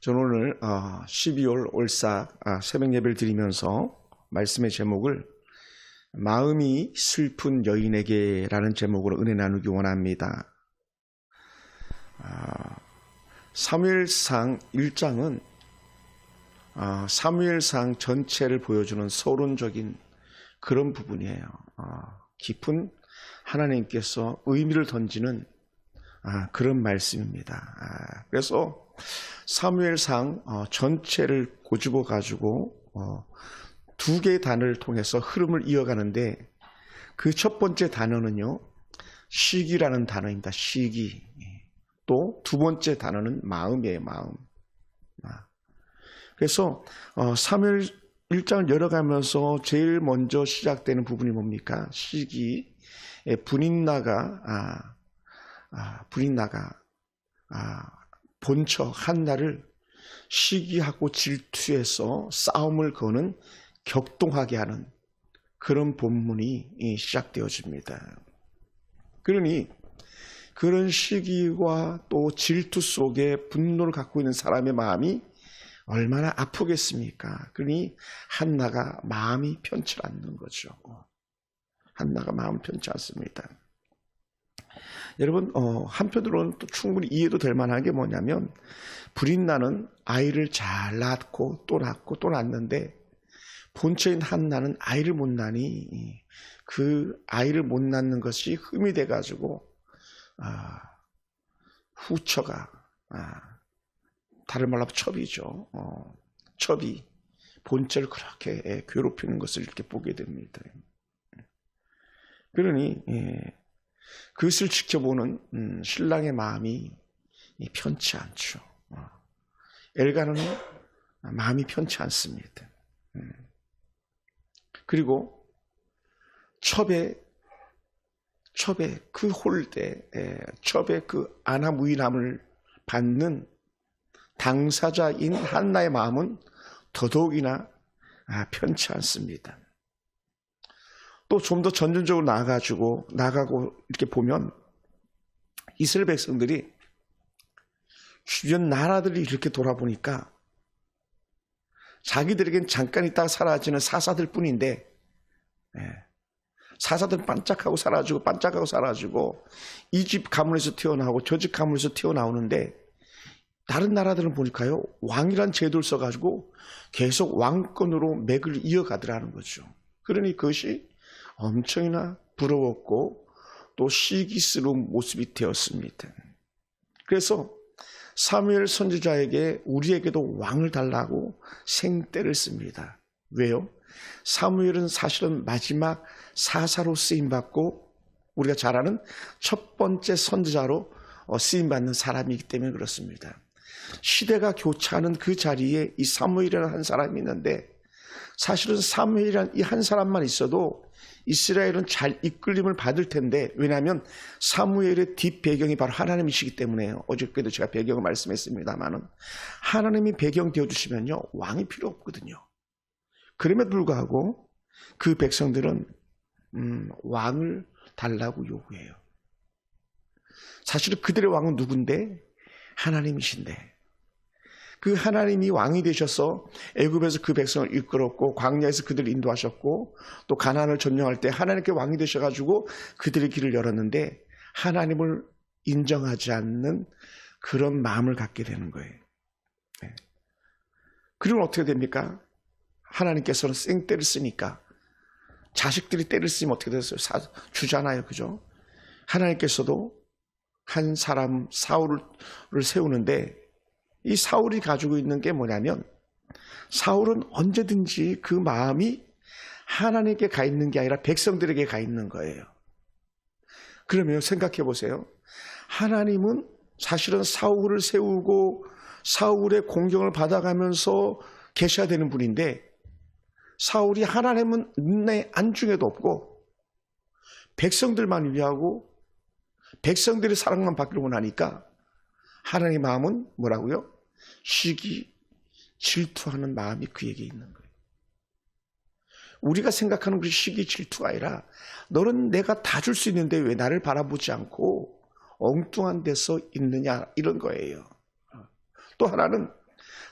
저는 오늘 12월 올싹 새벽 예배를 드리면서 말씀의 제목을 마음이 슬픈 여인에게라는 제목으로 은혜 나누기 원합니다. 사무엘상 1장은 사무엘상 전체를 보여주는 서론적인 그런 부분이에요. 깊은 하나님께서 의미를 던지는 그런 말씀입니다. 그래서 사무엘상 전체를 꼬집어 가지고 두 개의 단어를 통해서 흐름을 이어가는데 그 첫 번째 단어는요, 시기라는 단어입니다. 시기. 또 두 번째 단어는 마음이에요. 마음. 그래서 사무엘 1장을 열어가면서 제일 먼저 시작되는 부분이 뭡니까? 시기. 분인나가 본처 한나를 시기하고 질투해서 싸움을 거는 격동하게 하는 그런 본문이 시작되어집니다. 그러니 그런 시기와 또 질투 속에 분노를 갖고 있는 사람의 마음이 얼마나 아프겠습니까? 그러니 한나가 마음이 편치 않는 거죠. 한나가 마음 편치 않습니다. 여러분, 한편으로는 또 충분히 이해도 될 만한 게 뭐냐면, 브린나는 아이를 잘 낳고 또 낳고 또 낳는데 본처인 한나는 아이를 못 낳으니 그 아이를 못 낳는 것이 흠이 돼가지고 후처가 다른 말로 하면 첩이죠. 첩이 본처를 그렇게 괴롭히는 것을 이렇게 보게 됩니다. 그러니 그것을 지켜보는 신랑의 마음이 편치 않죠. 엘가는 마음이 편치 않습니다. 그리고 첩의 그 홀대, 첩의 그 아나무인함을 받는 당사자인 한나의 마음은 더더욱이나 편치 않습니다. 또 좀 더 전전적으로 나가고 이렇게 보면 이스라엘 백성들이 주변 나라들이 이렇게 돌아보니까 자기들에겐 잠깐 있다가 사라지는 사사들 뿐인데 사사들은 반짝하고 사라지고 이 집 가문에서 태어나고 저 집 가문에서 튀어나오는데 다른 나라들은 보니까요, 왕이란 제도를 써가지고 계속 왕권으로 맥을 이어가더라는 거죠. 그러니 그것이 엄청나 부러웠고 또 시기스러운 모습이 되었습니다. 그래서 사무엘 선지자에게 우리에게도 왕을 달라고 생떼를 씁니다. 왜요? 사무엘은 사실은 마지막 사사로 쓰임받고 우리가 잘 아는 첫 번째 선지자로 쓰임받는 사람이기 때문에 그렇습니다. 시대가 교차하는 그 자리에 이 사무엘이라는 한 사람이 있는데 사실은 사무엘이라는 이 한 사람만 있어도 이스라엘은 잘 이끌림을 받을 텐데, 왜냐하면 사무엘의 뒷배경이 바로 하나님이시기 때문에요. 어저께도 제가 배경을 말씀했습니다만은 하나님이 배경 되어주시면요, 왕이 필요 없거든요. 그럼에도 불구하고 그 백성들은 왕을 달라고 요구해요. 사실은 그들의 왕은 누군데? 하나님이신데, 그 하나님이 왕이 되셔서 애굽에서 그 백성을 이끌었고 광야에서 그들을 인도하셨고 또 가나안을 점령할 때 하나님께 왕이 되셔가지고 그들의 길을 열었는데 하나님을 인정하지 않는 그런 마음을 갖게 되는 거예요. 그리고 어떻게 됩니까? 하나님께서는 생떼를 쓰니까 자식들이 때를 쓰면 어떻게 됐어요? 주잖아요. 그죠? 하나님께서도 한 사람 사울을 세우는데 이 사울이 가지고 있는 게 뭐냐면 사울은 언제든지 그 마음이 하나님께 가 있는 게 아니라 백성들에게 가 있는 거예요. 그러면 생각해 보세요. 하나님은 사실은 사울을 세우고 사울의 공경을 받아가면서 계셔야 되는 분인데 사울이 하나님은 내 안중에도 없고 백성들만 위하고 백성들의 사랑만 받기로 원하니까 하나님의 마음은 뭐라고요? 시기, 질투하는 마음이 그에게 있는 거예요. 우리가 생각하는 그 시기, 질투가 아니라 너는 내가 다 줄 수 있는데 왜 나를 바라보지 않고 엉뚱한 데서 있느냐, 이런 거예요. 또 하나는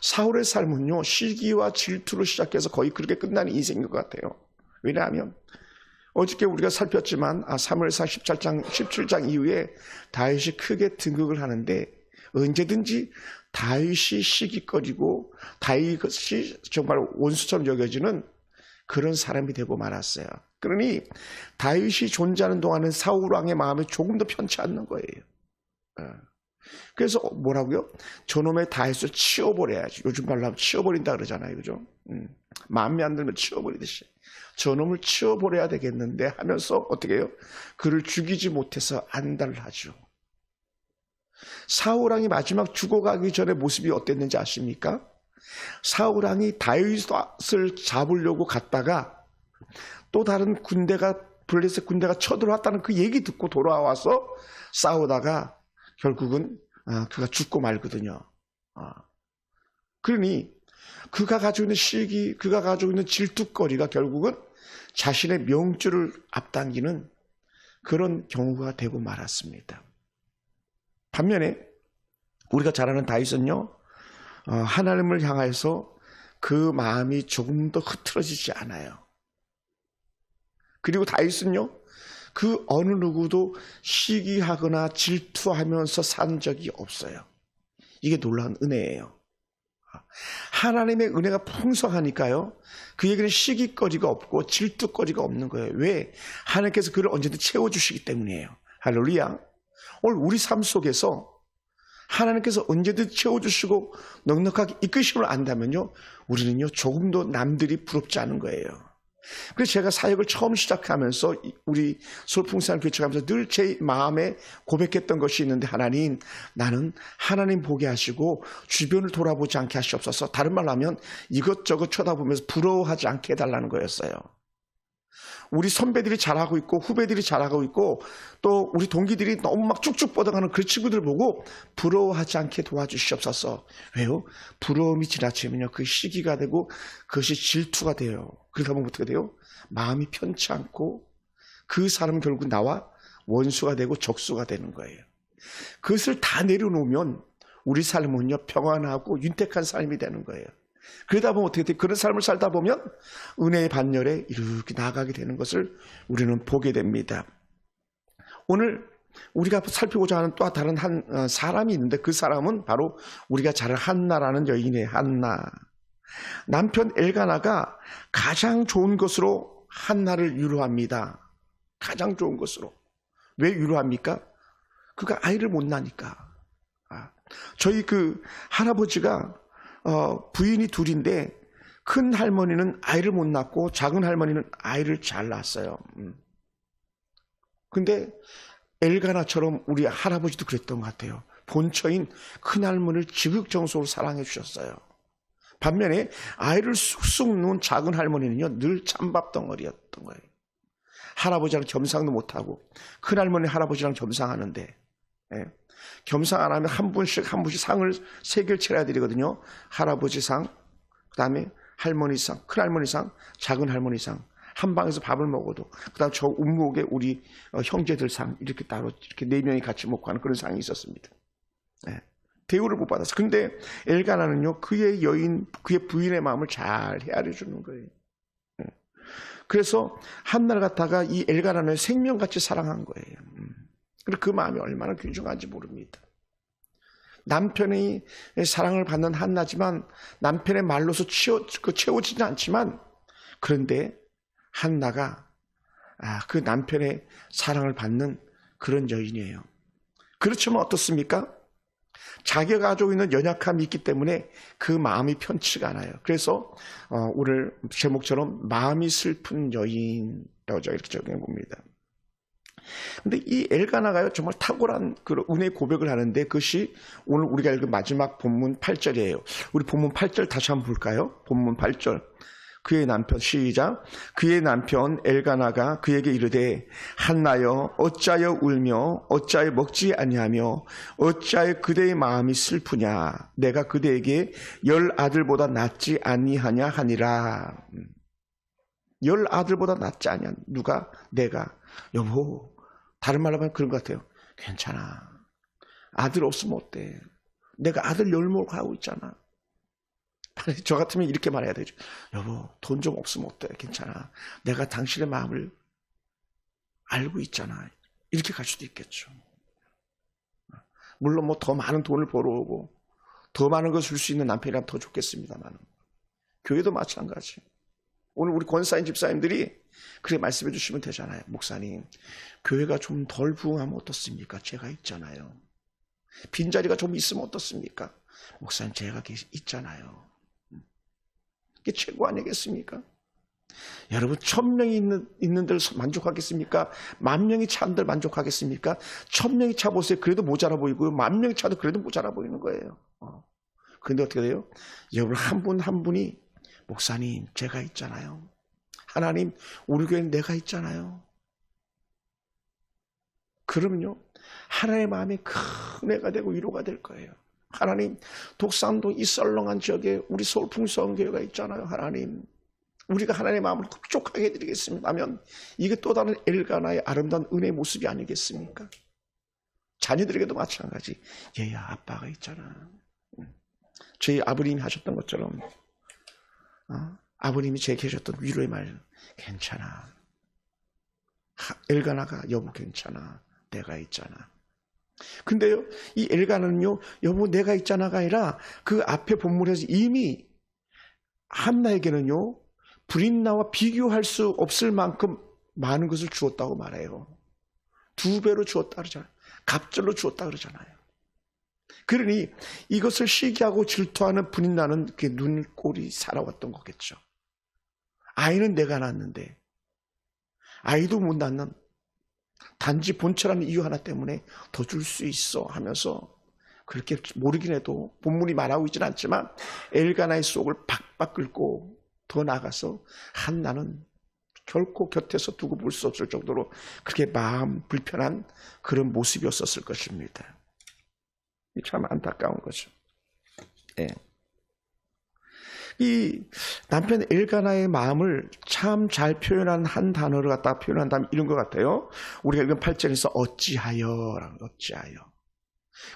사울의 삶은요, 시기와 질투로 시작해서 거의 그렇게 끝나는 인생인 것 같아요. 왜냐하면 어저께 우리가 살폈지만 사무엘상 17장 이후에 다윗이 크게 등극을 하는데 언제든지 다윗이 시기거리고 다윗이 정말 원수처럼 여겨지는 그런 사람이 되고 말았어요. 그러니 다윗이 존재하는 동안은 사울 왕의 마음이 조금 더 편치 않는 거예요. 그래서 뭐라고요? 저놈의 다윗을 치워버려야지. 요즘 말로 하면 치워버린다 그러잖아요. 그죠? 마음에 안 들면 치워버리듯이. 저놈을 치워버려야 되겠는데 하면서 어떻게 해요? 그를 죽이지 못해서 안달을 하죠. 사울왕이 마지막 죽어가기 전에 모습이 어땠는지 아십니까? 사울왕이 다윗을 잡으려고 갔다가 또 다른 군대가 블레셋 군대가 쳐들어왔다는 그 얘기 듣고 돌아와서 싸우다가 결국은 그가 죽고 말거든요. 그러니 그가 가지고 있는 시기, 그가 가지고 있는 질투거리가 결국은 자신의 명줄을 앞당기는 그런 경우가 되고 말았습니다. 반면에 우리가 잘 아는 다윗은요, 하나님을 향해서 그 마음이 조금 더 흐트러지지 않아요. 그리고 다윗은요, 그 어느 누구도 시기하거나 질투하면서 산 적이 없어요. 이게 놀라운 은혜예요. 하나님의 은혜가 풍성하니까요, 그에게는 시기거리가 없고 질투거리가 없는 거예요. 왜? 하나님께서 그를 언제든 채워주시기 때문이에요. 할렐루야. 오늘 우리 삶 속에서 하나님께서 언제든 채워주시고 넉넉하게 이끄심을 안다면요, 우리는요 조금도 남들이 부럽지 않은 거예요. 그래서 제가 사역을 처음 시작하면서 우리 솔풍산 교체하면서 늘 제 마음에 고백했던 것이 있는데, 하나님, 나는 하나님 보게 하시고 주변을 돌아보지 않게 하시옵소서. 다른 말로 하면 이것저것 쳐다보면서 부러워하지 않게 해달라는 거였어요. 우리 선배들이 잘하고 있고 후배들이 잘하고 있고 또 우리 동기들이 너무 막 쭉쭉 뻗어가는 그 친구들 보고 부러워하지 않게 도와주시옵소서. 왜요? 부러움이 지나치면요, 그 시기가 되고 그것이 질투가 돼요. 그러다 보면 어떻게 돼요? 마음이 편치 않고 그 사람은 결국 나와 원수가 되고 적수가 되는 거예요. 그것을 다 내려놓으면 우리 삶은요, 평안하고 윤택한 삶이 되는 거예요. 그러다 보면 어떻게 돼요? 그런 삶을 살다 보면 은혜의 반열에 이렇게 나아가게 되는 것을 우리는 보게 됩니다. 오늘 우리가 살피고자 하는 또 다른 한 사람이 있는데, 그 사람은 바로 우리가 잘 아는 한나라는 여인이에요. 한나. 남편 엘가나가 가장 좋은 것으로 한나를 위로합니다. 가장 좋은 것으로. 왜 위로합니까? 그가 아이를 못 낳으니까. 저희 그 할아버지가 부인이 둘인데 큰 할머니는 아이를 못 낳고 작은 할머니는 아이를 잘 낳았어요. 근데 엘가나처럼 우리 할아버지도 그랬던 것 같아요. 본처인 큰 할머니를 지극정성으로 사랑해 주셨어요. 반면에 아이를 쑥쑥 놓은 작은 할머니는요, 늘 찬밥 덩어리였던 거예요. 할아버지랑 겸상도 못하고, 큰 할머니 할아버지랑 겸상하는데, 겸상 안 하면 한 분씩 상을 3개를 차려야 되거든요. 할아버지 상, 그 다음에 할머니 상, 큰 할머니 상, 작은 할머니 상. 한 방에서 밥을 먹어도, 그 다음 저 운목에 우리 형제들 상, 이렇게 따로 이렇게 4명이 같이 먹고 하는 그런 상이 있었습니다. 대우를 못 받았어요. 근데 엘가나는요, 그의 여인, 그의 부인의 마음을 잘 헤아려 주는 거예요. 그래서 한나를 갖다가 이 엘가나를 생명같이 사랑한 거예요. 그리고 그 마음이 얼마나 귀중한지 모릅니다. 남편의 사랑을 받는 한나지만 남편의 말로서 채워지지 않지만, 그런데 한나가 그 남편의 사랑을 받는 그런 여인이에요. 그렇지만 어떻습니까? 자기가 가지고 있는 연약함이 있기 때문에 그 마음이 편치가 않아요. 그래서 오늘 제목처럼 마음이 슬픈 여인이라고 이렇게 적용해 봅니다. 근데 이 엘가나가요, 정말 탁월한 그 은혜의 고백을 하는데, 그것이 오늘 우리가 읽은 마지막 본문 8절이에요. 우리 본문 8절 다시 한번 볼까요? 본문 8절. 그의 남편, 시작. 그의 남편 엘가나가 그에게 이르되, 한나여 어찌하여 울며 어찌하여 먹지 아니하며 어찌하여 그대의 마음이 슬프냐. 내가 그대에게 10 아들보다 낫지 아니하냐 하니라. 10 아들보다 낫지 아니하냐. 누가? 내가. 여보, 다른 말로 하면 그런 것 같아요. 괜찮아. 아들 없으면 어때? 내가 아들 열목하고 있잖아. 저 같으면 이렇게 말해야 되죠. 여보, 돈 좀 없으면 어때? 괜찮아. 내가 당신의 마음을 알고 있잖아. 이렇게 갈 수도 있겠죠. 물론 뭐 더 많은 돈을 벌어오고 더 많은 걸 줄 수 있는 남편이라면 더 좋겠습니다만, 교회도 마찬가지. 오늘 우리 권사님 집사님들이 그렇게 말씀해 주시면 되잖아요. 목사님, 교회가 좀 덜 부흥하면 어떻습니까? 제가 있잖아요. 빈자리가 좀 있으면 어떻습니까? 목사님, 제가 있잖아요. 이게 최고 아니겠습니까? 여러분, 1000명이 있는 데를 만족하겠습니까? 10,000명이 찬 데를 만족하겠습니까? 1000명이 차 보세요. 그래도 모자라 보이고요. 10,000명이 차도 그래도 모자라 보이는 거예요. 그런데 어떻게 돼요? 여러분, 한 분 한 분이, 목사님, 제가 있잖아요. 하나님, 우리 교회는 내가 있잖아요. 그러면요, 하나님의 마음이 큰 애가 되고 위로가 될 거예요. 하나님, 독산동 이 썰렁한 지역에 우리 서울 풍성교회가 있잖아요. 하나님, 우리가 하나님의 마음을 흡족하게 해드리겠습니다 하면 이게 또 다른 엘가나의 아름다운 은혜의 모습이 아니겠습니까? 자녀들에게도 마찬가지. 얘야, 아빠가 있잖아. 저희 아버님이 하셨던 것처럼, 아버님이 제게 해주셨던 위로의 말, 괜찮아. 엘가나가, 여보 괜찮아. 내가 있잖아. 근데요, 이 엘가나는요, 여보 내가 있잖아가 아니라 그 앞에 본문에서 이미 한나에게는요, 브린나와 비교할 수 없을 만큼 많은 것을 주었다고 말해요. 2배로 주었다 그러잖아요. 갑절로 주었다 그러잖아요. 그러니 이것을 시기하고 질투하는 브린나는 그 눈꼴이 살아왔던 거겠죠. 아이는 내가 낳았는데 아이도 못 낳는 단지 본처라는 이유 하나 때문에 더 줄 수 있어 하면서 그렇게 모르긴 해도 본문이 말하고 있지는 않지만 엘가나의 속을 박박 긁고 더 나아가서 한나는 결코 곁에서 두고 볼 수 없을 정도로 그렇게 마음 불편한 그런 모습이었었을 것입니다. 참 안타까운 거죠. 예. 이 남편 엘가나의 마음을 참 잘 표현한 한 단어를 갖다 표현한다면 이런 것 같아요. 우리가 읽은 8절에서 어찌하여라는 어찌하여.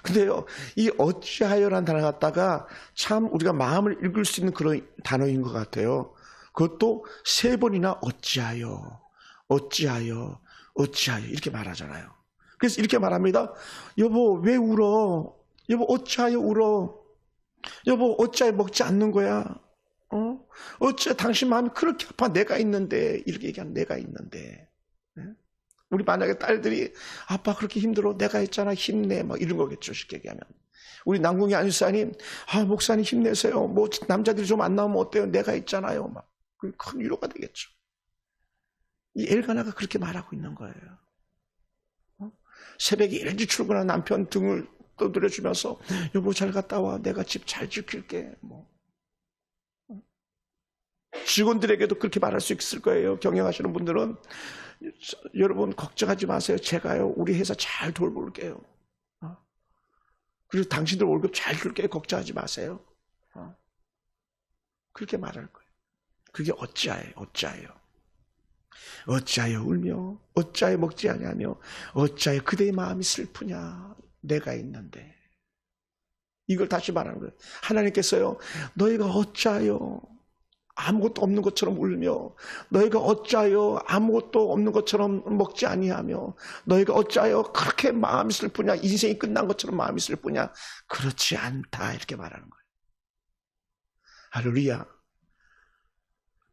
근데요, 이 어찌하여라는 단어 갖다가 참 우리가 마음을 읽을 수 있는 그런 단어인 것 같아요. 그것도 3번이나 어찌하여, 어찌하여, 어찌하여 이렇게 말하잖아요. 그래서 이렇게 말합니다. 여보 왜 울어? 여보 어찌하여 울어? 여보 어찌하여 먹지 않는 거야? 어찌 당신 마음이 그렇게 아파? 내가 있는데. 이렇게 얘기하면 내가 있는데. 우리 만약에 딸들이 아빠 그렇게 힘들어 내가 있잖아 힘내 막 이런 거겠죠. 쉽게 얘기하면 우리 남궁희 안수사님 목사님 힘내세요. 뭐 남자들이 좀 안 나오면 어때요? 내가 있잖아요. 막 큰 위로가 되겠죠. 이 엘가나가 그렇게 말하고 있는 거예요. 새벽에 일찍 출근한 남편 등을 떠들여주면서 여보 잘 갔다 와. 내가 집 잘 지킬게. 뭐 직원들에게도 그렇게 말할 수 있을 거예요. 경영하시는 분들은 여러분 걱정하지 마세요. 제가요 우리 회사 잘 돌볼게요. 그리고 당신들 월급 잘 줄게요. 걱정하지 마세요. 그렇게 말할 거예요. 그게 어찌하여 어찌하여 어찌하여 울며 어찌하여 먹지 아니하며 어찌하여 그대의 마음이 슬프냐. 내가 있는데. 이걸 다시 말하는 거예요. 하나님께서요 너희가 어찌하여 아무것도 없는 것처럼 울며 너희가 어찌하여 아무것도 없는 것처럼 먹지 아니하며 너희가 어찌하여 그렇게 마음이 슬프냐. 인생이 끝난 것처럼 마음이 슬프냐. 그렇지 않다. 이렇게 말하는 거예요. 할렐루야.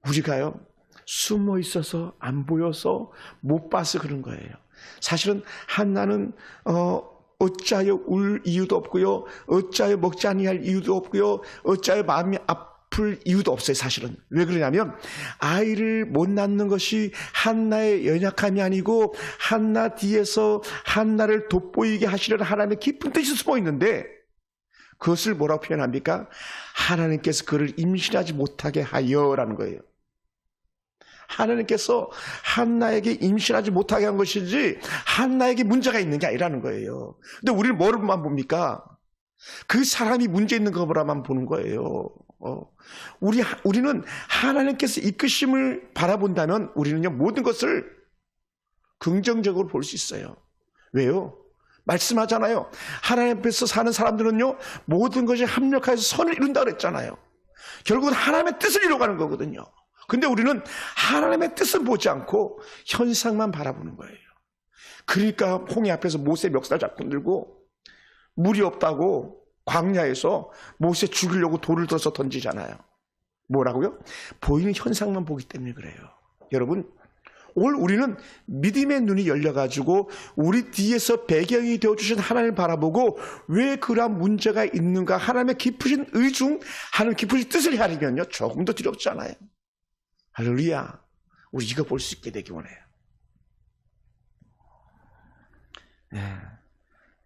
우리가요 숨어 있어서 안 보여서 못 봐서 그런 거예요. 사실은 한나는 어찌하여 울 이유도 없고요. 어찌하여 먹지 아니할 이유도 없고요. 어찌하여 마음이 아플 이유도 없어요. 사실은. 왜 그러냐면 아이를 못 낳는 것이 한나의 연약함이 아니고 한나 뒤에서 한나를 돋보이게 하시려는 하나님의 깊은 뜻이 숨어 있는데 그것을 뭐라고 표현합니까? 하나님께서 그를 임신하지 못하게 하여라는 거예요. 하나님께서 한나에게 임신하지 못하게 한 것이지 한나에게 문제가 있는 게 아니라는 거예요. 근데 우리는 뭐를만 봅니까? 그 사람이 문제 있는 것만 보는 거예요. 우리는 하나님께서 이끄심을 바라본다면 우리는요 모든 것을 긍정적으로 볼 수 있어요. 왜요? 말씀하잖아요. 하나님 앞에서 사는 사람들은요 모든 것이 합력하여서 선을 이룬다 그랬잖아요. 결국은 하나님의 뜻을 이루어가는 거거든요. 근데 우리는 하나님의 뜻을 보지 않고 현상만 바라보는 거예요. 그러니까 홍해 앞에서 모세 멱살 잡고 들고 물이 없다고 광야에서 모세 죽이려고 돌을 들어서 던지잖아요. 뭐라고요? 보이는 현상만 보기 때문에 그래요. 여러분, 오늘 우리는 믿음의 눈이 열려가지고 우리 뒤에서 배경이 되어주신 하나님을 바라보고 왜 그러한 문제가 있는가, 하나님의 깊으신 의중, 하나님의 깊으신 뜻을 헤아리면요 조금 더 두렵지 않아요. 할렐루야. 우리 이거 볼 수 있게 되기 원해요. 네.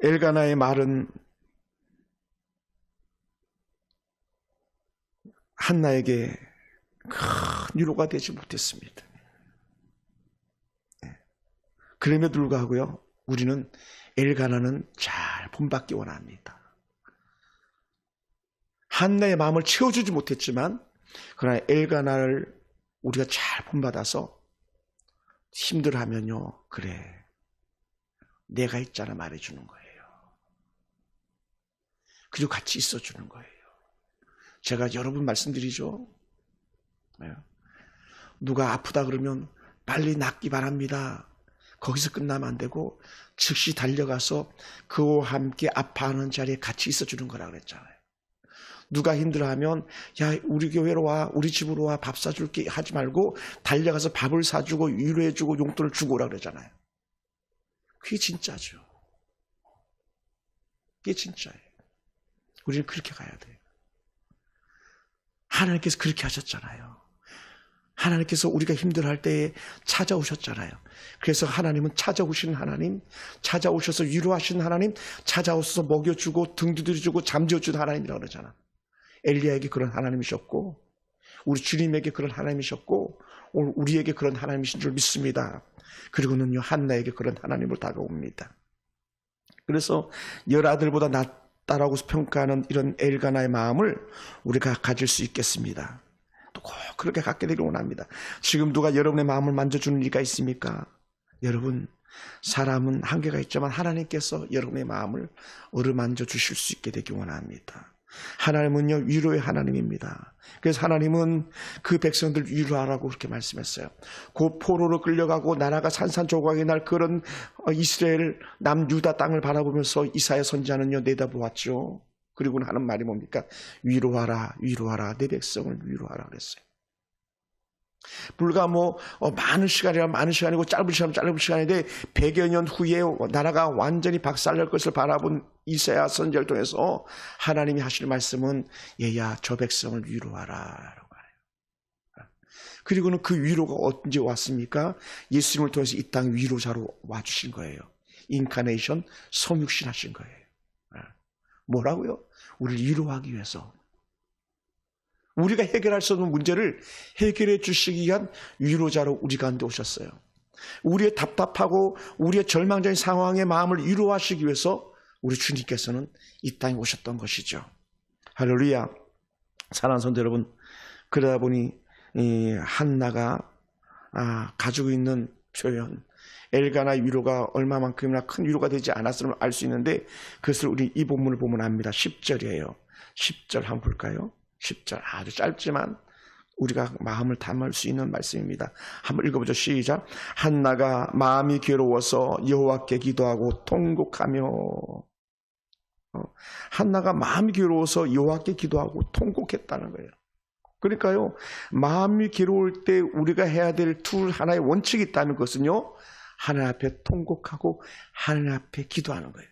엘가나의 말은 한나에게 큰 위로가 되지 못했습니다. 네. 그럼에도 불구하고요, 우리는 엘가나는 잘 본받기 원합니다. 한나의 마음을 채워주지 못했지만 그러나 엘가나를 우리가 잘 본받아서 힘들어하면요, 그래 내가 있잖아 말해주는 거예요. 그리고 같이 있어주는 거예요. 제가 여러 번 말씀드리죠. 누가 아프다 그러면 빨리 낫기 바랍니다. 거기서 끝나면 안 되고 즉시 달려가서 그와 함께 아파하는 자리에 같이 있어주는 거라 그랬잖아요. 누가 힘들어하면 야 우리 교회로 와, 우리 집으로 와, 밥 사줄게 하지 말고 달려가서 밥을 사주고 위로해주고 용돈을 주고 오라 그러잖아요. 그게 진짜죠. 그게 진짜예요. 우리는 그렇게 가야 돼요. 하나님께서 그렇게 하셨잖아요. 하나님께서 우리가 힘들어할 때에 찾아오셨잖아요. 그래서 하나님은 찾아오신 하나님, 찾아오셔서 위로하신 하나님, 찾아오셔서 먹여주고 등 두드려주고 잠재워주는 하나님이라고 그러잖아. 엘리야에게 그런 하나님이셨고 우리 주님에게 그런 하나님이셨고 오늘 우리에게 그런 하나님이신 줄 믿습니다. 그리고는요 한나에게 그런 하나님을 다가옵니다. 그래서 열아들보다 낫다라고 평가하는 이런 엘가나의 마음을 우리가 가질 수 있겠습니다. 또 꼭 그렇게 갖게 되길 원합니다. 지금 누가 여러분의 마음을 만져주는 이가 있습니까? 여러분, 사람은 한계가 있지만 하나님께서 여러분의 마음을 어루만져 주실 수 있게 되길 원합니다. 하나님은요 위로의 하나님입니다. 그래서 하나님은 그 백성들 위로하라고 그렇게 말씀했어요. 그 포로로 끌려가고 나라가 산산조각이 날 그런 이스라엘 남유다 땅을 바라보면서 이사야 선지자는요 내다보았죠. 그리고는 하는 말이 뭡니까? 위로하라, 위로하라, 내 백성을 위로하라 그랬어요. 불과 많은 시간이고 짧은 시간인데 100여 년 후에 나라가 완전히 박살날 것을 바라본 이사야 선지자를 통해서 하나님이 하실 말씀은 얘야 저 백성을 위로하라 라고 해요. 그리고는 그 위로가 언제 왔습니까? 예수님을 통해서 이 땅 위로자로 와주신 거예요. 인카네이션, 성육신 하신 거예요. 뭐라고요? 우리를 위로하기 위해서. 우리가 해결할 수 없는 문제를 해결해 주시기 위한 위로자로 우리 가운데 오셨어요. 우리의 답답하고 우리의 절망적인 상황의 마음을 위로하시기 위해서 우리 주님께서는 이 땅에 오셨던 것이죠. 할렐루야. 사랑하는 성도 여러분, 그러다 보니 이 한나가 가지고 있는 표현, 엘가나의 위로가 얼마만큼이나 큰 위로가 되지 않았음을 알 수 있는데 그것을 우리 이 본문을 보면 압니다. 10절이에요. 10절 한번 볼까요? 10절 아주 짧지만 우리가 마음을 담을 수 있는 말씀입니다. 한번 읽어보죠. 시작. 한나가 마음이 괴로워서 여호와께 기도하고 통곡하며. 한나가 마음이 괴로워서 여호와께 기도하고 통곡했다는 거예요. 그러니까요, 마음이 괴로울 때 우리가 해야 될 하나의 원칙이 있다는 것은요, 하나님 앞에 통곡하고 하나님 앞에 기도하는 거예요.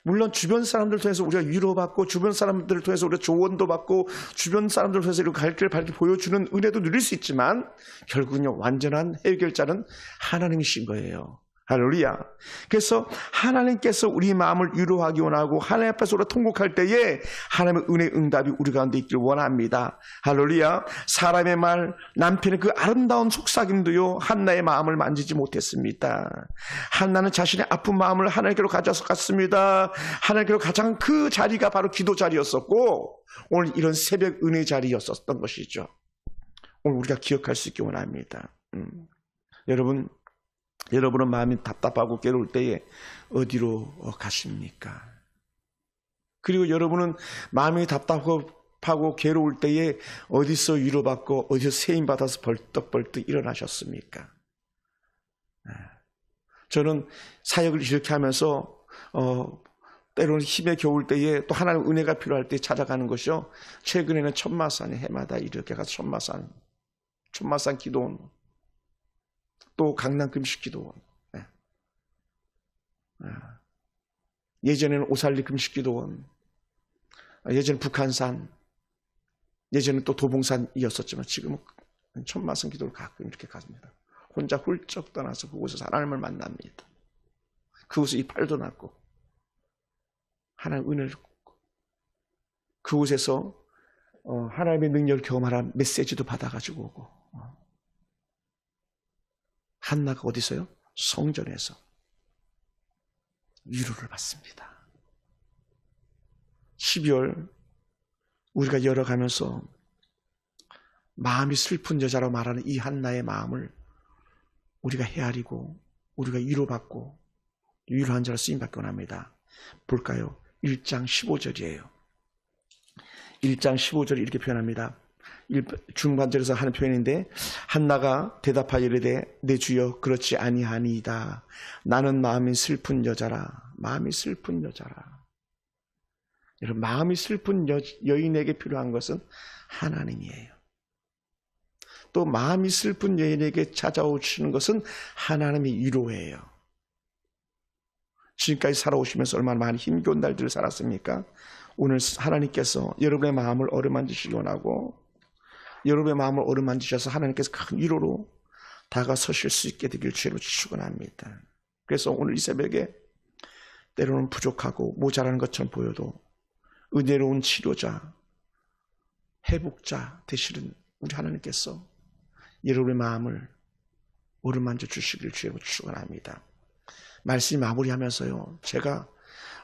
물론 주변 사람들 통해서 우리가 위로받고 주변 사람들을 통해서 우리가 조언도 받고 주변 사람들을 통해서 이렇게 갈 길을 밝게 보여주는 은혜도 누릴 수 있지만 결국은요 완전한 해결자는 하나님이신 거예요. 할렐루야. 그래서 하나님께서 우리 마음을 위로하기 원하고 하나님 앞에서 우리가 통곡할 때에 하나님의 은혜의 응답이 우리 가운데 있길 원합니다. 할렐루야. 사람의 말, 남편의 그 아름다운 속삭임도요 한나의 마음을 만지지 못했습니다. 한나는 자신의 아픈 마음을 하나님께로 가져서 갔습니다. 하나님께로 가장 그 자리가 바로 기도 자리였었고 오늘 이런 새벽 은혜 자리였었던 것이죠. 오늘 우리가 기억할 수 있기 원합니다. 여러분은 마음이 답답하고 괴로울 때에 어디로 가십니까? 그리고 여러분은 마음이 답답하고 답답하고 괴로울 때에 어디서 위로받고 어디서 세임받아서 벌떡벌떡 일어나셨습니까? 저는 사역을 이렇게 하면서 때로는 힘에 겨울 때에 또 하나님 은혜가 필요할 때 찾아가는 것이요. 최근에는 천마산에 해마다 이렇게 가서 천마산 기도원, 또 강남 금식 기도원, 예전에는 오살리 금식 기도원, 예전에 북한산, 예전에 또 도봉산이었었지만 지금은 천마산 기도를 가끔 이렇게 갑니다. 혼자 훌쩍 떠나서 그곳에서 하나님을 만납니다. 그곳에 이 팔도 났고 하나님 은혜를 받고 그곳에서 하나님의 능력을 경험하라는 메시지도 받아가지고 오고 한나가 어디서요? 성전에서 위로를 받습니다. 12월 우리가 열어가면서 마음이 슬픈 여자라고 말하는 이 한나의 마음을 우리가 헤아리고 우리가 위로받고 위로한 자로 쓰임받기 원합니다. 볼까요? 1장 15절이에요. 1장 15절이 이렇게 표현합니다. 중반절에서 하는 표현인데 한나가 대답하여 이르되 내 주여 그렇지 아니하니이다. 나는 마음이 슬픈 여자라. 마음이 슬픈 여자라. 여러분, 마음이 슬픈 여인에게 필요한 것은 하나님이에요. 또 마음이 슬픈 여인에게 찾아오시는 것은 하나님의 위로예요. 지금까지 살아오시면서 얼마나 많은 힘겨운 날들을 살았습니까? 오늘 하나님께서 여러분의 마음을 어루만지시기 원하고 여러분의 마음을 어루만지셔서 하나님께서 큰 위로로 다가서실 수 있게 되길 주로 축원합니다. 그래서 오늘 이 새벽에 때로는 부족하고 모자라는 것처럼 보여도 은혜로운 치료자, 회복자 되시는 우리 하나님께서 여러분의 마음을 어루만져 주시길 주로 축원합니다. 말씀이 마무리하면서요, 제가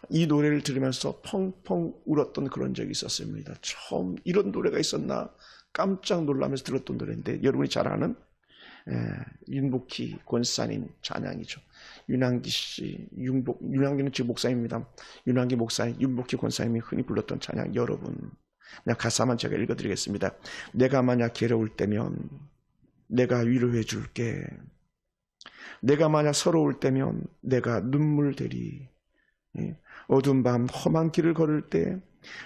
이 노래를 들으면서 펑펑 울었던 그런 적이 있었습니다. 처음 이런 노래가 있었나 깜짝 놀라면서 들었던 노래인데 여러분이 잘 아는 윤복희 권사님 찬양이죠. 윤한기 씨, 윤한기는 지금 목사입니다. 윤한기 목사님, 윤복희 권사님이 흔히 불렀던 찬양, 여러분. 그냥 가사만 제가 읽어드리겠습니다. 내가 만약 괴로울 때면 내가 위로해 줄게. 내가 만약 서러울 때면 내가 눈물 대리. 어두운 밤 험한 길을 걸을 때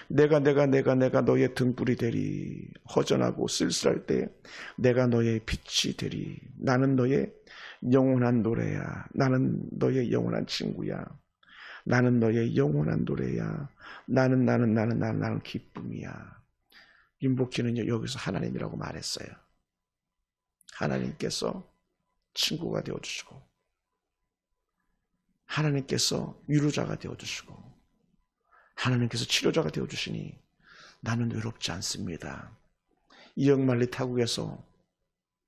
내가 너의 등불이 되리. 허전하고 쓸쓸할 때 내가 너의 빛이 되리. 나는 너의 영원한 노래야. 나는 너의 영원한 친구야. 나는 너의 영원한 노래야. 나는 기쁨이야. 윤복희는 여기서 하나님이라고 말했어요. 하나님께서 친구가 되어주시고 하나님께서 위로자가 되어주시고 하나님께서 치료자가 되어주시니 나는 외롭지 않습니다. 이역만리 타국에서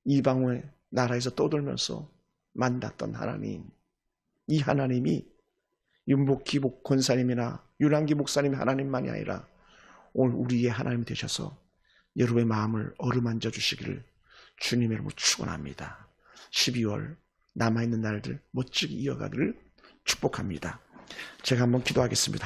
이방의 나라에서 떠돌면서 만났던 하나님, 이 하나님이 윤복희 권사님이나 윤한기 목사님의 하나님만이 아니라 오늘 우리의 하나님이 되셔서 여러분의 마음을 어루만져 주시기를 주님의 이름으로 축원합니다. 12월 남아있는 날들 멋지게 이어가기를 축복합니다. 제가 한번 기도하겠습니다.